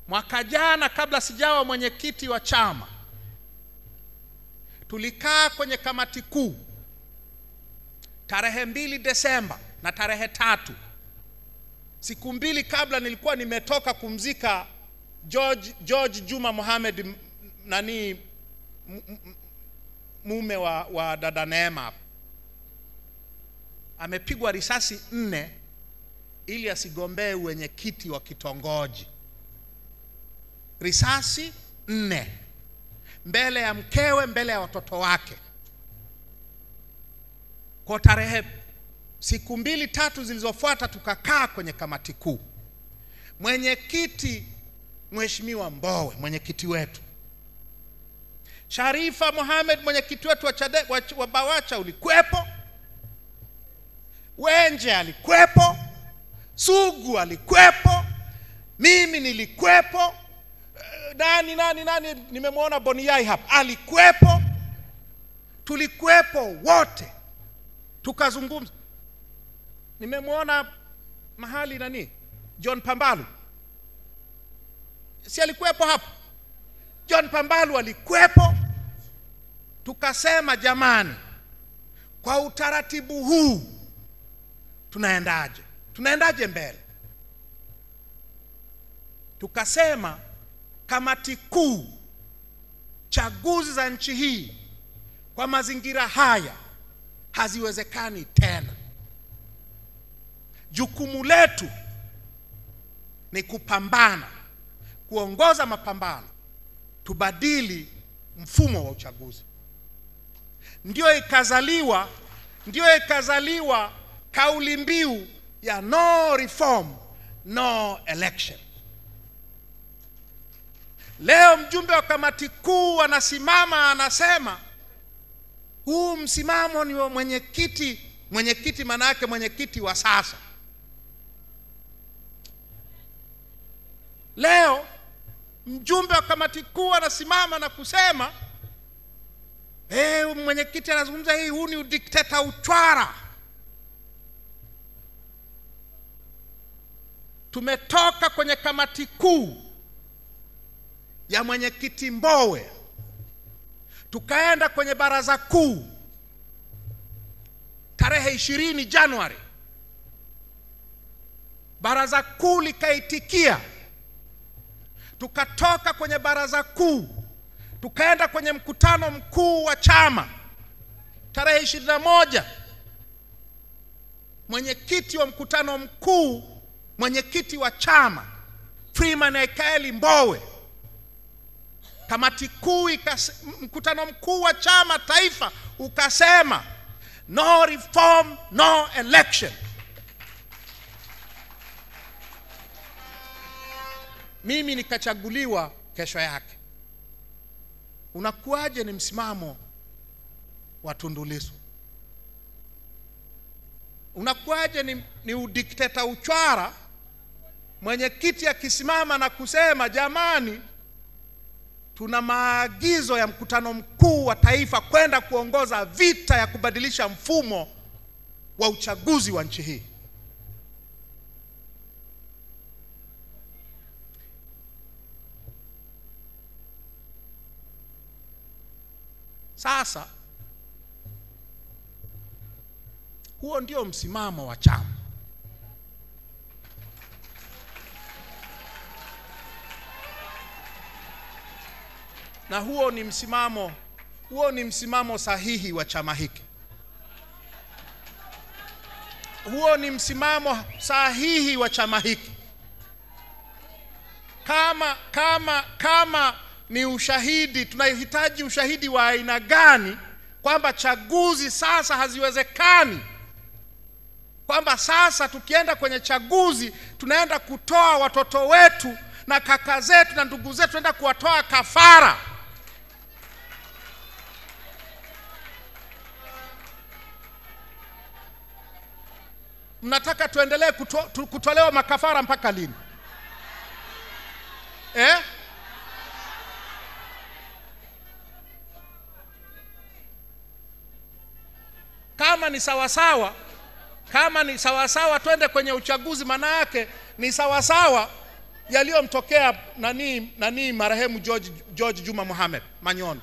Mwaka jana kabla sijawa mwenyekiti wa chama, tulikaa kwenye kamati kuu tarehe 2 Desemba na tarehe 3. Siku mbili kabla nilikuwa nimetoka kumzika George Juma Mohamed, mume wa dada Neema. Amepigwa risasi 4 ili asigombee wenyekiti wa kitongoji. Risasi 4 mbele ya mkewe, mbele ya watoto wake. Kwa tarehe siku 2-3 zilizofuata tukakaa kwenye kamati kuu. Mwenyekiti Mheshimiwa Mbowe, mwenyekiti wetu. Sharifa Mohamed, mwenyekiti wetu wa Bawacha, ulikuwepo. Wenje alikuwepo. Sugu alikuwepo. Mimi nilikuwepo. Nani nimemwona Boniai hapa alikuwepo. Tulikuwepo wote tukazungumza. Nimemwona mahali John Pambalu, si alikuwepo hapa? John Pambalu alikuwepo. Tukasema jamani, kwa utaratibu huu tunaendaje mbele? Tukasema kamati kuu, chaguzi za nchi hii kwa mazingira haya haziwezekani tena. Jukumu letu ni kupambana, kuongoza mapambano, tubadili mfumo wa uchaguzi. Ndio ikazaliwa kauli mbiu ya no reform, no election. Leo mjumbe wa kamati kuu anasimama anasema huu msimamo ni wa mwenyekiti maana yake mwenyekiti wa sasa. Leo mjumbe wa kamati kuu anasimama na kusema mwenyekiti anazungumza huu ni udikteta uchwara. Tumetoka kwenye kamati kuu ya mwenyekiti Mbowe, tukaenda kwenye baraza kuu tarehe 20 Januari. Baraza kuu likaitikia. Tukatoka kwenye baraza kuu tukaenda kwenye mkutano mkuu wa chama tarehe 21. Mwenyekiti wa mkutano mkuu, mwenyekiti wa chama Freeman Aikaeli Mbowe, kamati kuu mkutano mkuu wa chama taifa ukasema no reform, no election. Mimi nikachaguliwa kesho yake. Unakuaje ni msimamo wa Tundu Lissu? Unakuaje ni udikteta uchwara? Mwenyekiti akisimama na kusema jamani, tuna maagizo ya mkutano mkuu wa taifa kwenda kuongoza vita ya kubadilisha mfumo wa uchaguzi wa nchi hii. Sasa huo ndio msimamo wa chama. Na huo ni msimamo sahihi wa chama hiki. Huo ni msimamo sahihi wa chama hiki. Kama ni ushahidi, tunahitaji ushahidi wa aina gani kwamba chaguzi sasa haziwezekani? Kwamba sasa tukienda kwenye chaguzi tunaenda kutoa watoto wetu na kaka zetu na ndugu zetu, tunaenda kuwatoa kafara. Mnataka tuendelee kutolewa makafara mpaka lini? Kama ni sawasawa twende kwenye uchaguzi, maana yake ni sawasawa yaliyomtokea nani marehemu George Juma Mohamed Manyono.